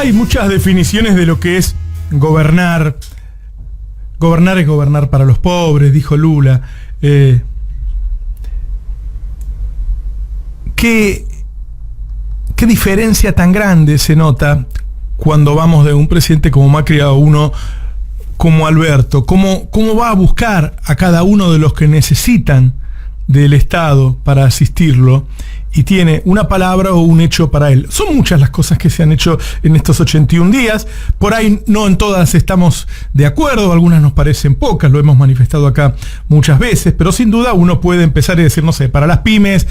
Hay muchas definiciones de lo que es gobernar. Gobernar es gobernar para los pobres, dijo Lula. ¿Qué diferencia tan grande se nota cuando vamos de un presidente como Macri a uno como Alberto? ¿Cómo va a buscar a cada uno de los que necesitan del Estado para asistirlo? Y tiene una palabra o un hecho para él. Son muchas las cosas que se han hecho en estos 81 días. Por ahí no en todas estamos de acuerdo, algunas nos parecen pocas, lo hemos manifestado acá muchas veces, pero sin duda uno puede empezar y decir, no sé, para las pymes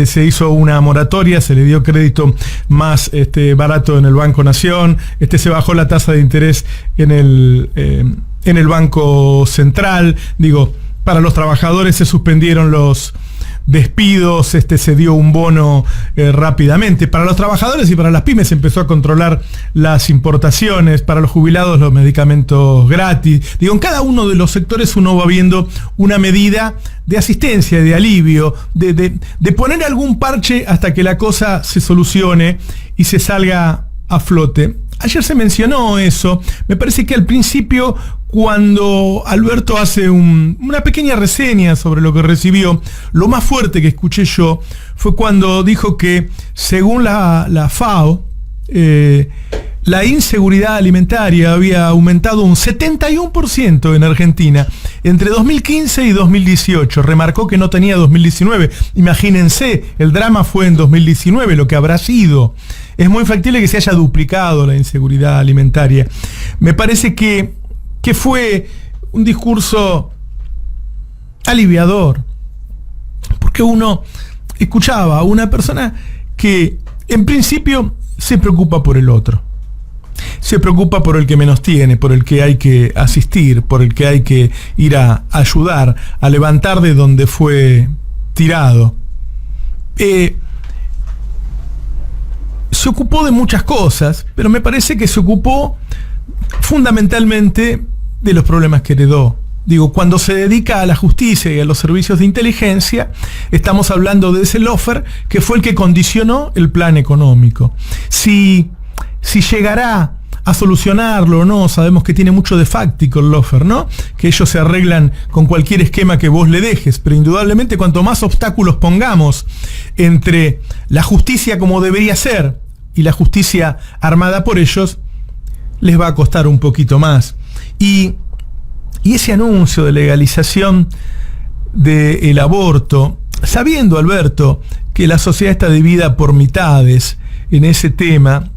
se hizo una moratoria, se le dio crédito más barato en el Banco Nación, se bajó la tasa de interés en el Banco Central, para los trabajadores se suspendieron los despidos, se dio un bono rápidamente. Para los trabajadores y para las pymes se empezó a controlar las importaciones, para los jubilados los medicamentos gratis. En cada uno de los sectores uno va viendo una medida de asistencia, de alivio, de poner algún parche hasta que la cosa se solucione y se salga a flote. Ayer se mencionó eso. Me parece que al principio, cuando Alberto hace una pequeña reseña sobre lo que recibió, lo más fuerte que escuché yo fue cuando dijo que, según la FAO, la inseguridad alimentaria había aumentado un 71% en Argentina entre 2015 y 2018. Remarcó que no tenía 2019. Imagínense, el drama fue en 2019, lo que habrá sido. Es muy factible que se haya duplicado la inseguridad alimentaria. Me parece que fue un discurso aliviador, porque uno escuchaba a una persona que en principio se preocupa por el otro. Se preocupa por el que menos tiene, por el que hay que asistir, por el que hay que ir a ayudar, a levantar de donde fue tirado. Se ocupó de muchas cosas, pero me parece que se ocupó fundamentalmente de los problemas que heredó. Cuando se dedica a la justicia y a los servicios de inteligencia, estamos hablando de ese lofer que fue el que condicionó el plan económico. Si llegará a solucionarlo o no, sabemos que tiene mucho de fáctico el lofer, ¿no? Que ellos se arreglan con cualquier esquema que vos le dejes, pero indudablemente cuanto más obstáculos pongamos entre la justicia como debería ser y la justicia armada por ellos, les va a costar un poquito más. Y ese anuncio de legalización del aborto, sabiendo, Alberto, que la sociedad está dividida por mitades en ese tema,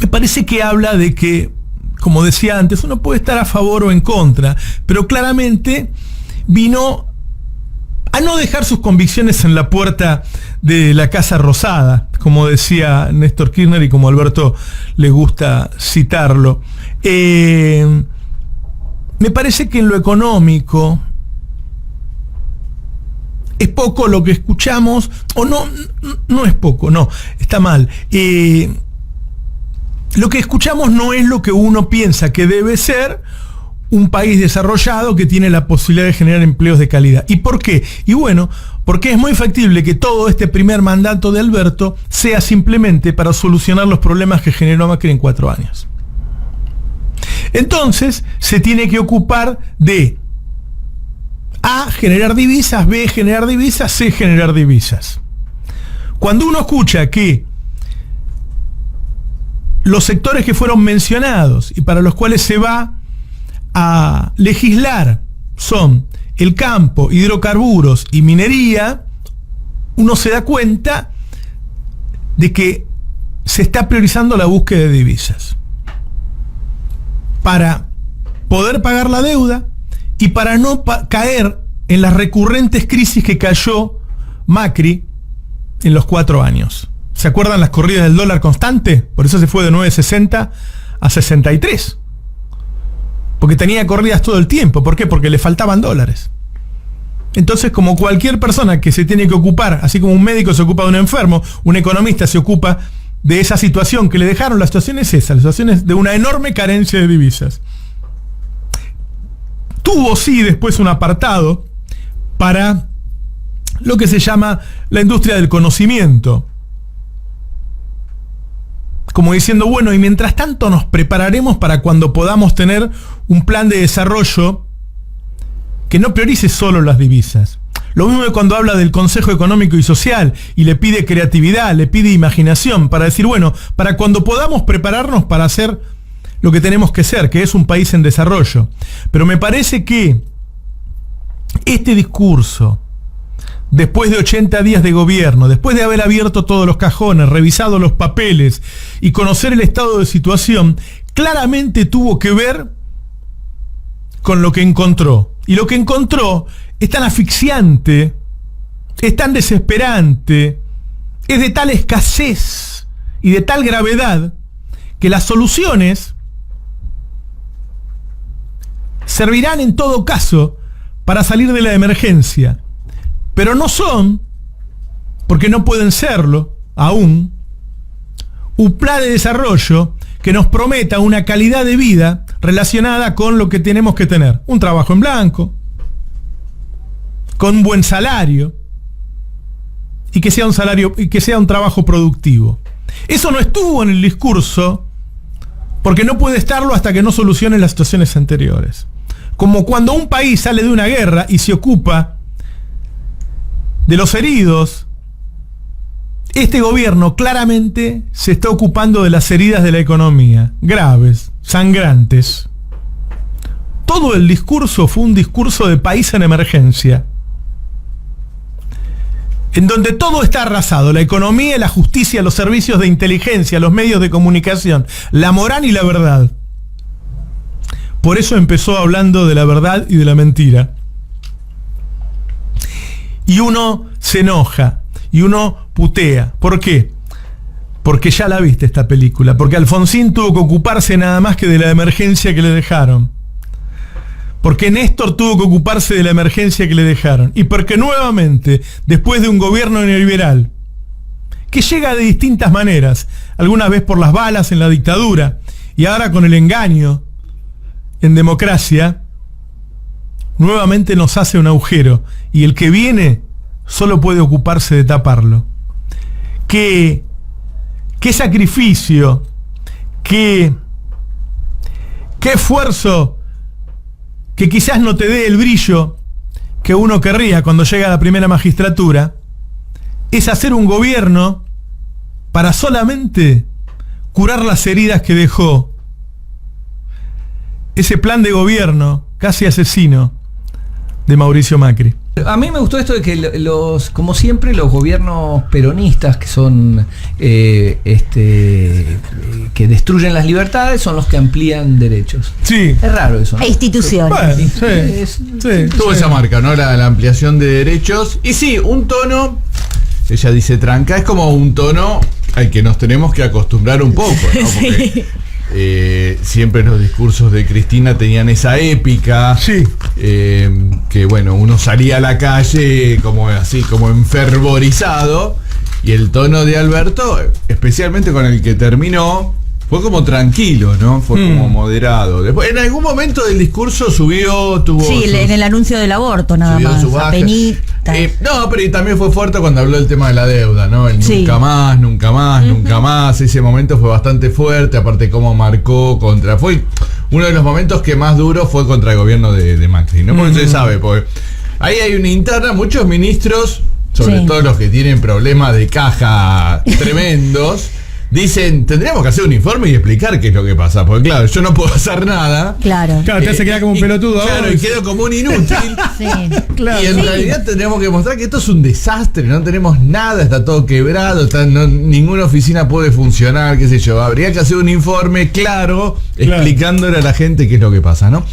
me parece que habla de que, como decía antes, uno puede estar a favor o en contra, pero claramente vino a no dejar sus convicciones en la puerta de la Casa Rosada, como decía Néstor Kirchner y como a Alberto le gusta citarlo. Me parece que en lo económico es poco lo que escuchamos, o no es poco, no, está mal. Lo que escuchamos no es lo que uno piensa que debe ser un país desarrollado que tiene la posibilidad de generar empleos de calidad. ¿Y por qué? Y bueno, porque es muy factible que todo este primer mandato de Alberto sea simplemente para solucionar los problemas que generó Macri en 4 años. Entonces, se tiene que ocupar de A, generar divisas, B, generar divisas, C, generar divisas. Cuando uno escucha que los sectores que fueron mencionados y para los cuales se va a legislar son el campo, hidrocarburos y minería, uno se da cuenta de que se está priorizando la búsqueda de divisas para poder pagar la deuda y para no caer en las recurrentes crisis que cayó Macri en los 4 años. ¿Se acuerdan las corridas del dólar constante? Por eso se fue de 9.60 a 63. Porque tenía corridas todo el tiempo. ¿Por qué? Porque le faltaban dólares. Entonces, como cualquier persona que se tiene que ocupar, así como un médico se ocupa de un enfermo, un economista se ocupa de esa situación que le dejaron, la situación es esa, la situación es de una enorme carencia de divisas. Tuvo, sí, después un apartado para lo que se llama la industria del conocimiento. como diciendo, bueno, y mientras tanto nos prepararemos para cuando podamos tener un plan de desarrollo que no priorice solo las divisas. Lo mismo que cuando habla del Consejo Económico y Social y le pide creatividad, le pide imaginación para decir, bueno, para cuando podamos prepararnos para hacer lo que tenemos que ser, que es un país en desarrollo. Pero me parece que este discurso, después de 80 días de gobierno, después de haber abierto todos los cajones, revisado los papeles y conocer el estado de situación, claramente tuvo que ver con lo que encontró. Y lo que encontró es tan asfixiante, es tan desesperante, es de tal escasez y de tal gravedad que las soluciones servirán en todo caso para salir de la emergencia, pero no son, porque no pueden serlo aún, un plan de desarrollo que nos prometa una calidad de vida relacionada con lo que tenemos que tener. Un trabajo en blanco, con un buen salario, y que sea un salario, y que sea un trabajo productivo. Eso no estuvo en el discurso, porque no puede estarlo hasta que no solucione las situaciones anteriores. Como cuando un país sale de una guerra y se ocupa de los heridos, este gobierno claramente se está ocupando de las heridas de la economía, graves, sangrantes. Todo el discurso fue un discurso de país en emergencia, en donde todo está arrasado: la economía, la justicia, los servicios de inteligencia, los medios de comunicación, la moral y la verdad. Por eso empezó hablando de la verdad y de la mentira. Y uno se enoja, y uno putea. ¿Por qué? Porque ya la viste esta película, porque Alfonsín tuvo que ocuparse nada más que de la emergencia que le dejaron. Porque Néstor tuvo que ocuparse de la emergencia que le dejaron. Y porque nuevamente, después de un gobierno neoliberal, que llega de distintas maneras, algunas veces por las balas en la dictadura, y ahora con el engaño en democracia, nuevamente nos hace un agujero. Y el que viene solo puede ocuparse de taparlo. Qué sacrificio, qué esfuerzo, que quizás no te dé el brillo que uno querría cuando llega a la primera magistratura, es hacer un gobierno para solamente curar las heridas que dejó ese plan de gobierno casi asesino de Mauricio Macri. A mí me gustó esto de que como siempre, los gobiernos peronistas que son que destruyen las libertades son los que amplían derechos. Sí. Es raro eso, ¿no? E instituciones. Bueno, sí. Tuvo esa marca, ¿no? La ampliación de derechos. Y sí, un tono, ella dice tranca, es como un tono al que nos tenemos que acostumbrar un poco, ¿no? Porque siempre los discursos de Cristina tenían esa épica, Sí. Que bueno, uno salía a la calle como así, como enfervorizado, y el tono de Alberto, especialmente con el que terminó, fue como tranquilo, ¿no? Fue como moderado. Después, en algún momento del discurso tuvo Sí, en el anuncio del aborto nada subió más, su baja. apenita. No, pero también fue fuerte cuando habló del tema de la deuda, ¿no? El Sí. nunca más, nunca más, nunca más. Ese momento fue bastante fuerte, aparte cómo marcó contra... Fue uno de los momentos que más duro fue contra el gobierno de Macri, ¿no? Porque se sabe, porque ahí hay una interna, muchos ministros, sobre Sí. todo los que tienen problemas de caja tremendos, dicen, tendríamos que hacer un informe y explicar qué es lo que pasa, porque claro, yo no puedo hacer nada. Claro. Claro, te hace quedar como un pelotudo. Claro, y quedo como un inútil. Sí. Claro. Y en realidad tendríamos que mostrar que esto es un desastre, no tenemos nada, está todo quebrado, ninguna oficina puede funcionar, qué sé yo. Habría que hacer un informe claro, explicándole a la gente qué es lo que pasa, ¿no?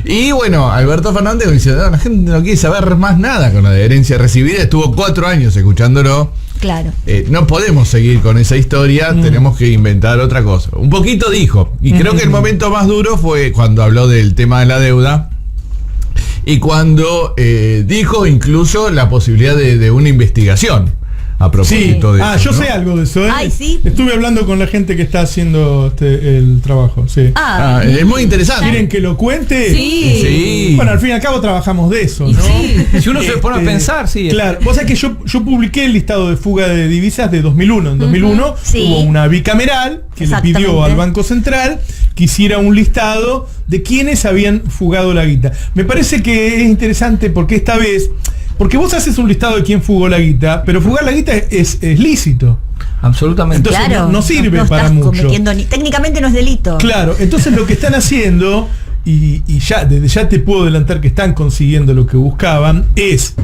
Y bueno, Alberto Fernández dice, no, la gente no quiere saber más nada con la de herencia recibida, estuvo 4 años escuchándolo. Claro. No podemos seguir con esa historia, tenemos que inventar otra cosa. Un poquito dijo, y creo que el momento más duro fue cuando habló del tema de la deuda y cuando dijo incluso la posibilidad de una investigación a propósito de eso, yo ¿no? sé algo de eso. Ay, sí. Estuve hablando con la gente que está haciendo el trabajo. Sí. Es muy interesante. ¿Quieren que lo cuente? Sí. Bueno, al fin y al cabo trabajamos de eso, Y ¿no? sí, si uno se pone a pensar, sí. Claro, vos sabés que yo publiqué el listado de fuga de divisas de 2001. En 2001 Sí. hubo una bicameral que le pidió Exactamente. al Banco Central que hiciera un listado de quienes habían fugado la guita. Me parece que es interesante porque esta vez, porque vos haces un listado de quién fugó la guita, pero fugar la guita es lícito. Absolutamente. Entonces, Claro, no sirve no para estás mucho. cometiendo técnicamente no es delito. Claro, entonces lo que están haciendo, y ya desde ya te puedo adelantar que están consiguiendo lo que buscaban, es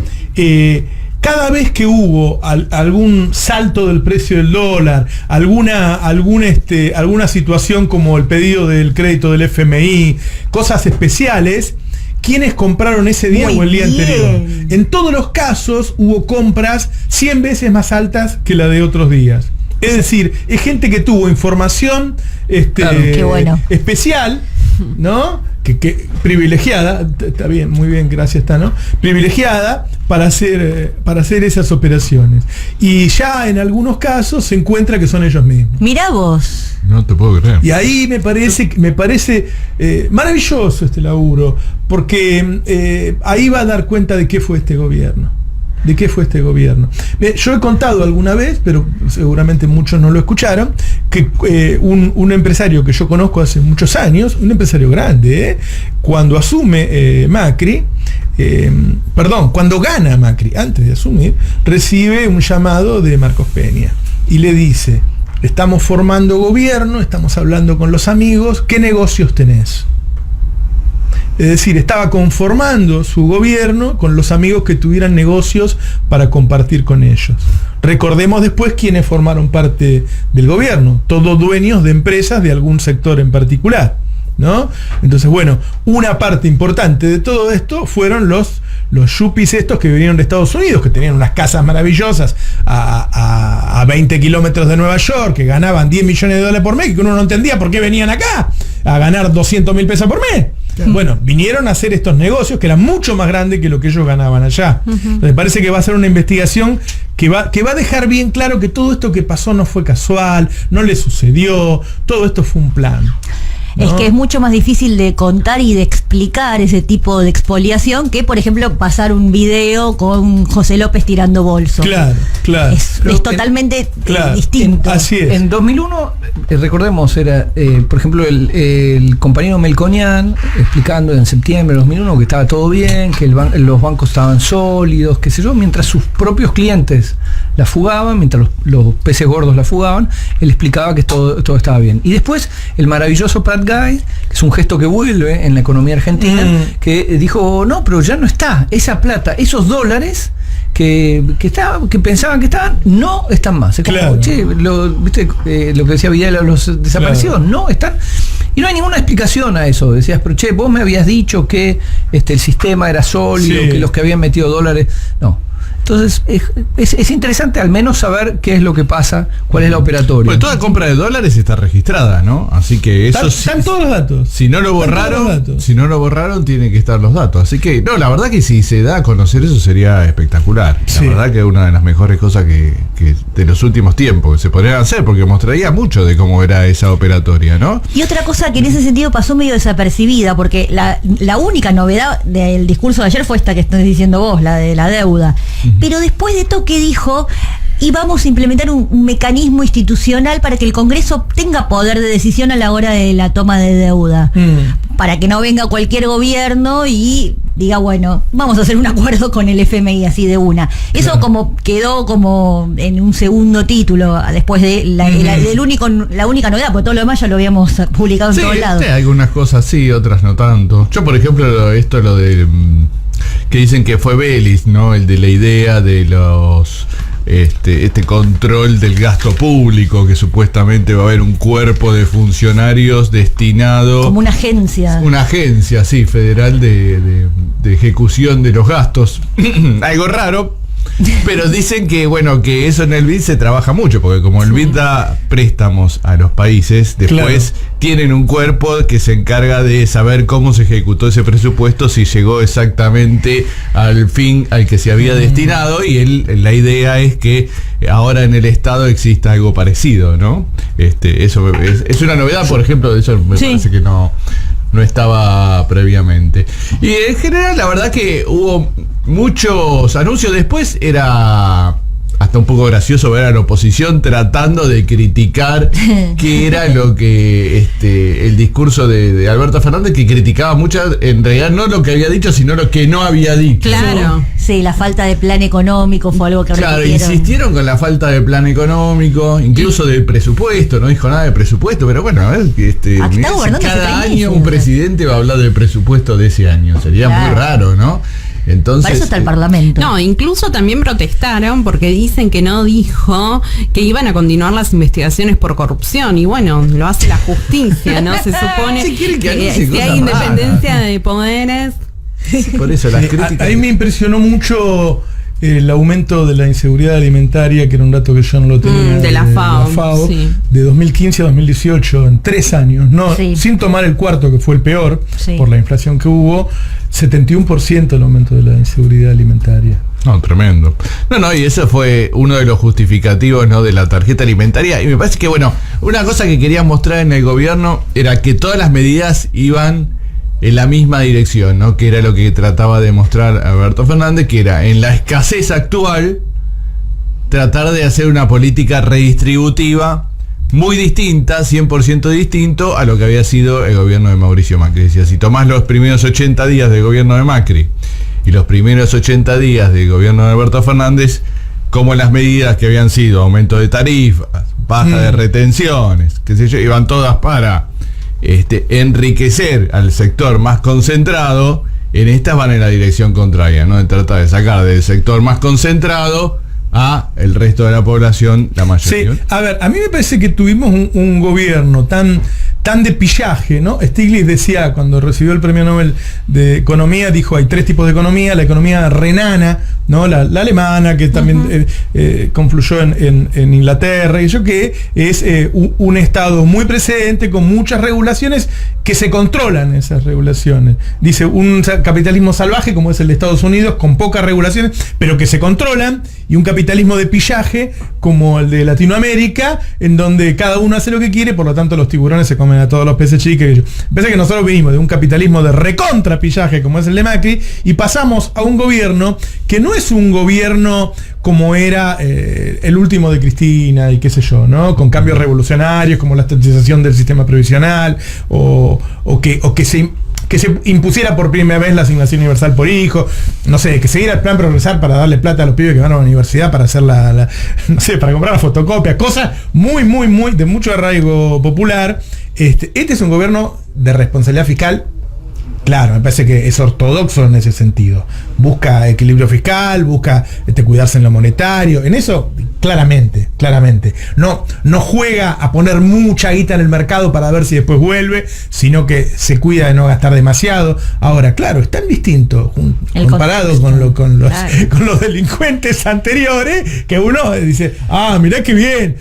cada vez que hubo algún salto del precio del dólar, alguna situación como el pedido del crédito del FMI, cosas especiales, quienes compraron ese día Muy o el día bien. anterior. En todos los casos hubo compras 100 veces más altas que la de otros días. Es decir, es gente que tuvo información Claro, qué bueno. especial, ¿no? Que privilegiada, está bien, muy bien, gracias, Tano, privilegiada para hacer esas operaciones. Y ya en algunos casos se encuentra que son ellos mismos. Mirá vos. No te puedo creer. Y ahí me parece maravilloso este laburo, porque ahí va a dar cuenta de qué fue este gobierno. ¿De qué fue este gobierno? Yo he contado alguna vez, pero seguramente muchos no lo escucharon, que un empresario que yo conozco hace muchos años, un empresario grande, cuando asume Macri, cuando gana Macri, antes de asumir, recibe un llamado de Marcos Peña y le dice: estamos formando gobierno, estamos hablando con los amigos, ¿qué negocios tenés? Es decir, estaba conformando su gobierno con los amigos que tuvieran negocios para compartir con ellos. Recordemos después quiénes formaron parte del gobierno, todos dueños de empresas de algún sector en particular, ¿no? Entonces, bueno, una parte importante de todo esto fueron los yuppies estos que vinieron de Estados Unidos, que tenían unas casas maravillosas a 20 kilómetros de Nueva York, que ganaban 10 millones de dólares por mes, y que uno no entendía por qué venían acá a ganar 200.000 pesos por mes. Bueno, vinieron a hacer estos negocios que eran mucho más grandes que lo que ellos ganaban allá. Me parece que va a ser una investigación que va a dejar bien claro que todo esto que pasó no fue casual, no le sucedió, todo esto fue un plan. Es ¿no? que es mucho más difícil de contar y de explicar ese tipo de expoliación que, por ejemplo, pasar un video con José López tirando bolsos. Claro. Es Pero distinto. Así es. En 2001, recordemos, era, por ejemplo, el compañero Melconian explicando en septiembre de 2001 que estaba todo bien, que los bancos estaban sólidos, qué sé yo, mientras sus propios clientes la fugaban, mientras los peces gordos la fugaban, él explicaba que todo estaba bien. Y después, el maravilloso Pratt Guy, que es un gesto que vuelve en la economía argentina, que dijo: no, pero ya no está, esa plata, esos dólares que pensaban que estaban, no están más. Es como, Claro. che, ¿viste lo que decía Vidal a los desaparecidos? Claro. No están. Y no hay ninguna explicación a eso. Decías, pero che, vos me habías dicho que el sistema era sólido, Sí. que los que habían metido dólares. No. Entonces, es interesante al menos saber qué es lo que pasa, cuál es la operatoria. Pues toda compra de dólares está registrada, ¿no? Así que eso Están todos los datos. si no lo Están todos los borraron, datos. si no lo borraron, tienen que estar los datos. Así que, no, la verdad que si se da a conocer eso sería espectacular. Sí. La verdad que es una de las mejores cosas que de los últimos tiempos que se podrían hacer, porque mostraría mucho de cómo era esa operatoria, ¿no? Y otra cosa que en ese sentido pasó medio desapercibida, porque la única novedad del discurso de ayer fue esta que estás diciendo vos, la de la deuda. Pero después de todo que dijo, íbamos a implementar un mecanismo institucional para que el Congreso tenga poder de decisión a la hora de la toma de deuda. Para que no venga cualquier gobierno y diga, bueno, vamos a hacer un acuerdo con el FMI así de una. Eso Claro. como quedó como en un segundo título, después de la única novedad, porque todo lo demás ya lo habíamos publicado en Sí, todos lados. algunas cosas sí, otras no tanto. Yo, por ejemplo, lo de que dicen que fue Vélez, ¿no? El de la idea de los este control del gasto público, que supuestamente va a haber un cuerpo de funcionarios destinado Como una agencia. una agencia, sí, federal de ejecución de los gastos. Algo raro. Pero dicen que, bueno, que eso en el BID se trabaja mucho, porque como el BID da préstamos a los países, después tienen un cuerpo que se encarga de saber cómo se ejecutó ese presupuesto, si llegó exactamente al fin al que se había destinado, y la idea es que ahora en el Estado exista algo parecido, ¿no? Eso es una novedad, por ejemplo, de eso me parece que no estaba previamente. Y en general, la verdad que hubo muchos anuncios. Después era hasta un poco gracioso ver a la oposición tratando de criticar qué era lo que el discurso de Alberto Fernández, que criticaba mucho, en realidad no lo que había dicho, sino lo que no había dicho. Claro. Sí, la falta de plan económico fue algo que repitieron. Insistieron con la falta de plan económico, incluso del presupuesto, no dijo nada de presupuesto, pero bueno, a ver, cada año un presidente va a hablar del presupuesto de ese año, sería muy raro, ¿no? Entonces, para eso está el Parlamento. No, incluso también protestaron porque dicen que no dijo que iban a continuar las investigaciones por corrupción. Y bueno, lo hace la justicia, ¿no? Se supone que si hay independencia de poderes. Por eso las críticas. Ahí me impresionó mucho el aumento de la inseguridad alimentaria, que era un dato que yo no lo tenía, de la FAO, de 2015 a 2018, en 3 años, sin tomar el cuarto, que fue el peor, por la inflación que hubo, 71% el aumento de la inseguridad alimentaria. No, tremendo. Y eso fue uno de los justificativos, ¿no?, de la tarjeta alimentaria. Y me parece que, bueno, una cosa que quería mostrar en el gobierno era que todas las medidas iban en la misma dirección, ¿no? Que era lo que trataba de mostrar Alberto Fernández, que era, en la escasez actual, tratar de hacer una política redistributiva muy distinta, 100% distinto a lo que había sido el gobierno de Mauricio Macri. Decía, si tomás los primeros 80 días del gobierno de Macri y los primeros 80 días del gobierno de Alberto Fernández, como las medidas que habían sido aumento de tarifas, baja de retenciones, qué sé yo, iban todas para enriquecer al sector más concentrado. En estas van en la dirección contraria, ¿no? De tratar de sacar del sector más concentrado a el resto de la población, la mayoría. Sí, a ver, a mí me parece que tuvimos un gobierno tan de pillaje, ¿no? Stiglitz decía, cuando recibió el premio Nobel de Economía, dijo, hay 3 tipos de economía: la economía renana, ¿no? La alemana, que también confluyó en Inglaterra, y yo, que es un Estado muy presente, con muchas regulaciones, que se controlan esas regulaciones. Dice, un capitalismo salvaje, como es el de Estados Unidos, con pocas regulaciones, pero que se controlan, y un capitalismo de pillaje, como el de Latinoamérica, en donde cada uno hace lo que quiere, por lo tanto los tiburones se comen a todos los peces chicos. Parece que nosotros vinimos de un capitalismo de recontra pillaje, como es el de Macri, y pasamos a un gobierno que no es un gobierno como era el último de Cristina y qué sé yo, ¿no? Con cambios revolucionarios como la estatización del sistema previsional, o que se impusiera por primera vez la asignación universal por hijo, no sé, que se diera el plan Progresar para darle plata a los pibes que van a la universidad para hacer no sé, para comprar la fotocopia, cosas muy de mucho arraigo popular. Este es un gobierno de responsabilidad fiscal. Claro, me parece que es ortodoxo en ese sentido. Busca equilibrio fiscal, busca cuidarse en lo monetario. En eso, claramente. No juega a poner mucha guita en el mercado para ver si después vuelve, sino que se cuida de no gastar demasiado. Ahora, claro, es tan distinto comparado con los delincuentes anteriores, que uno dice, mirá qué bien.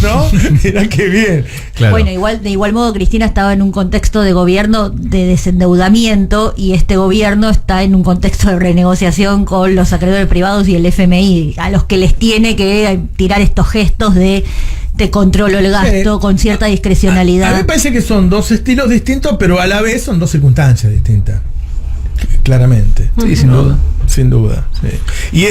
¿No? Mirá qué bien. Claro. Bueno, de igual modo, Cristina estaba en un contexto de gobierno de desendeudamiento, y este gobierno está en un contexto de renegociación con los acreedores privados y el FMI, a los que les tiene que tirar estos gestos de te controlo el gasto con cierta discrecionalidad. A mí me parece que son 2 estilos distintos, pero a la vez son 2 circunstancias distintas. Claramente. Sí, sin duda. Sin duda, sí. Y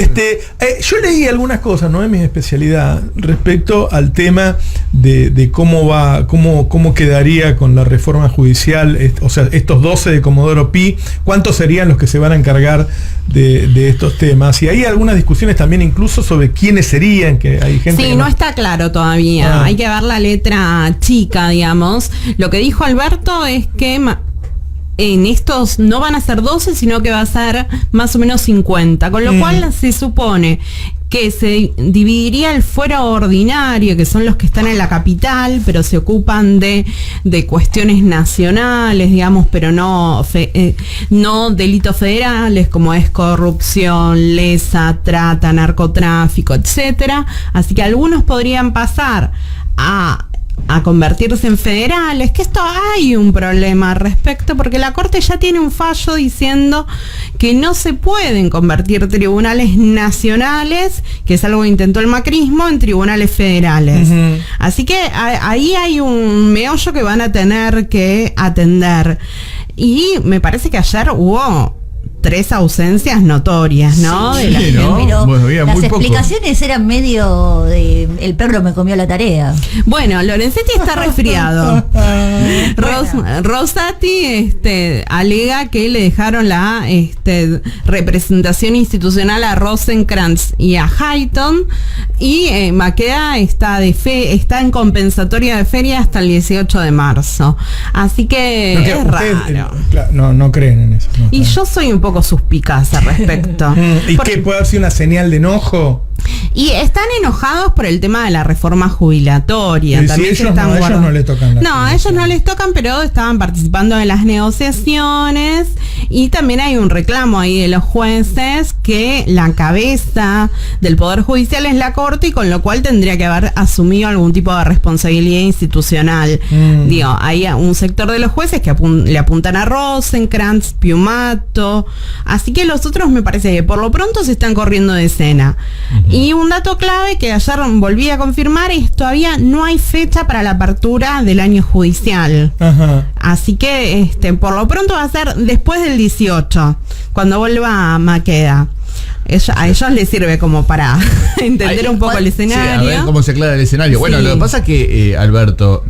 yo leí algunas cosas, no es mi especialidad, respecto al tema de cómo quedaría con la reforma judicial, o sea, estos 12 de Comodoro Pi, cuántos serían los que se van a encargar de estos temas. Y hay algunas discusiones también incluso sobre quiénes serían, que hay gente. Sí, no está claro todavía. Hay que ver la letra chica, digamos. Lo que dijo Alberto es que en estos no van a ser 12, sino que va a ser más o menos 50, con lo cual se supone que se dividiría el fuero ordinario, que son los que están en la capital, pero se ocupan de cuestiones nacionales, digamos, pero no delitos federales, como es corrupción, lesa, trata, narcotráfico, etcétera. Así que algunos podrían pasar a convertirse en federales, que esto hay un problema al respecto, porque la Corte ya tiene un fallo diciendo que no se pueden convertir tribunales nacionales, que es algo que intentó el macrismo, en tribunales federales. Uh-huh. Así que ahí hay un meollo que van a tener que atender. Y me parece que ayer hubo 3 ausencias notorias, ¿no? Sí, de la gente. ¿no? Pero bueno, las explicaciones eran medio de el perro me comió la tarea. Bueno, Lorenzetti está resfriado. Rosati alega que le dejaron la representación institucional a Rosenkrantz y a Hayton, y Maqueda está en compensatoria de feria hasta el 18 de marzo. Así que es raro. No creen en eso. No, y yo soy un poco suspicaz al respecto. ¿Y qué puede haber sido una señal de enojo? Y están enojados por el tema de la reforma jubilatoria. Sí, también ellos no les tocan. A ellos no les tocan, pero estaban participando en las negociaciones, y también hay un reclamo ahí de los jueces que la cabeza del Poder Judicial es la Corte, y con lo cual tendría que haber asumido algún tipo de responsabilidad institucional. Digo, hay un sector de los jueces que le apuntan a Rosenkrantz, Piumato, así que los otros me parece que por lo pronto se están corriendo de escena. Y un dato clave que ayer volví a confirmar es que todavía no hay fecha para la apertura del año judicial. Ajá. Así que por lo pronto va a ser después del 18, cuando vuelva Maqueda. A ellos les sirve como para entender un poco el escenario. Sí, a ver cómo se aclara el escenario. Bueno, lo que pasa es que Alberto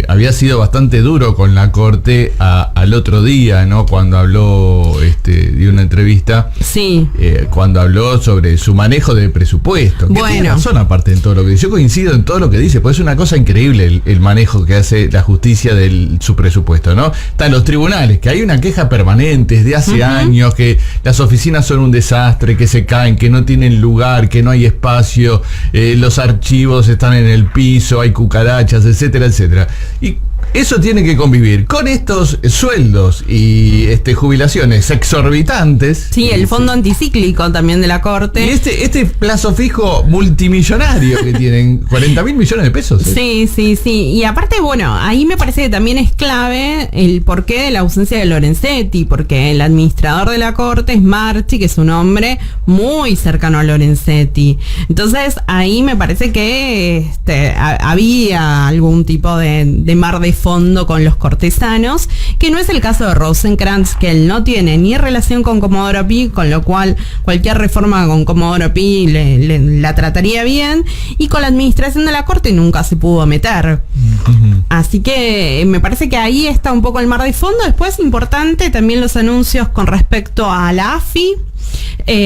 había sido bastante duro con la Corte al otro día, ¿no? Cuando habló, dio una entrevista. Sí. Cuando habló sobre su manejo de presupuesto. Que tiene razón aparte en todo lo que dice. Yo coincido en todo lo que dice, porque es una cosa increíble el manejo que hace la justicia de su presupuesto, ¿no? Están los tribunales, que hay una queja permanente desde hace años, que las oficinas son un desastre, que se caen, que no tienen lugar, que no hay espacio, los archivos están en el piso, hay cucarachas, etcétera, etcétera. Y eso tiene que convivir con estos sueldos y jubilaciones exorbitantes. Sí, el fondo anticíclico también de la Corte. Y este plazo fijo multimillonario que tienen, 40.000 millones de pesos. Sí. Y aparte, bueno, ahí me parece que también es clave el porqué de la ausencia de Lorenzetti, porque el administrador de la Corte es Marchi, que es un hombre muy cercano a Lorenzetti. Entonces, ahí me parece que había algún tipo de mar de fondo con los cortesanos, que no es el caso de Rosenkrantz, que él no tiene ni relación con Comodoro Pi, con lo cual cualquier reforma con Comodoro Pi la trataría bien, y con la administración de la Corte nunca se pudo meter. Así que me parece que ahí está un poco el mar de fondo. Después, importante también los anuncios con respecto a la AFI,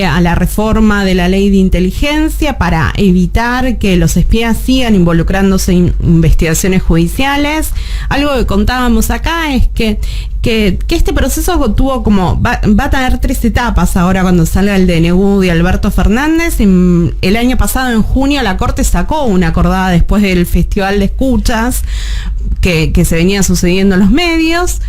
a la reforma de la ley de inteligencia para evitar que los espías sigan involucrándose en investigaciones judiciales. Algo que contábamos acá es que este proceso va a tener 3 etapas ahora cuando salga el DNU de Alberto Fernández. El año pasado, en junio, la Corte sacó una acordada después del Festival de Escuchas que se venía sucediendo en los medios.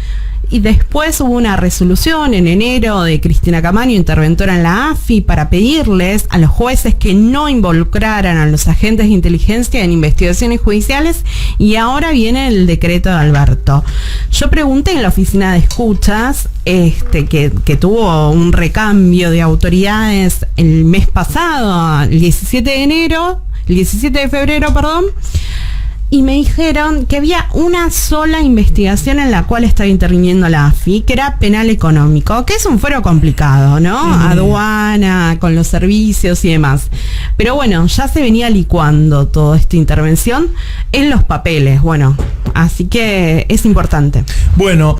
Y después hubo una resolución en enero de Cristina Camaño, interventora en la AFI, para pedirles a los jueces que no involucraran a los agentes de inteligencia en investigaciones judiciales, y ahora viene el decreto de Alberto. Yo pregunté en la oficina de escuchas, que tuvo un recambio de autoridades el mes pasado, el 17 de febrero, y me dijeron que había una sola investigación en la cual estaba interviniendo la AFI, que era penal económico, que es un fuero complicado, ¿no? Aduana, con los servicios y demás. Pero bueno, ya se venía licuando toda esta intervención en los papeles, así que es importante. Bueno.